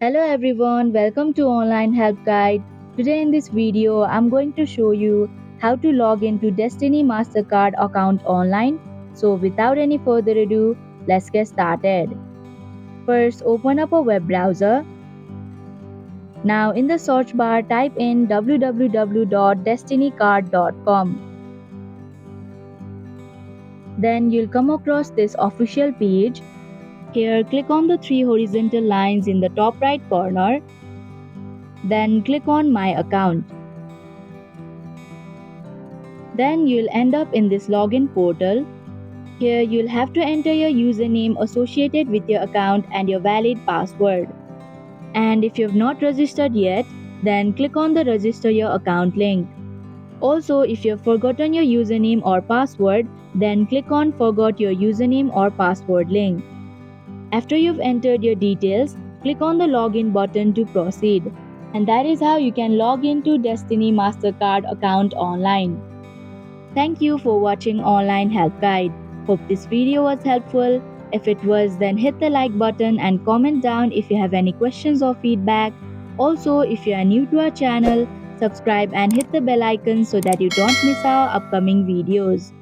Hello everyone, welcome to Online Help Guide. Today in this video, I'm going to show you how to log into Destiny MasterCard account online. So without any further ado, let's get started. First, open up a web browser. Now in the search bar, type in www.destinycard.com. Then you'll come across this official page. Here, click on the three horizontal lines in the top right corner. Then click on My Account. Then you'll end up in this login portal. Here you'll have to enter your username associated with your account and your valid password. And if you've not registered yet, then click on the register your account link. Also, if you've forgotten your username or password, then click on forgot your username or password link. After you've entered your details, click on the login button to proceed. And that is how you can log into Destiny MasterCard account online. Thank you for watching Online Help Guide. Hope this video was helpful. If it was, then hit the like button and comment down if you have any questions or feedback. Also, if you are new to our channel, subscribe and hit the bell icon so that you don't miss our upcoming videos.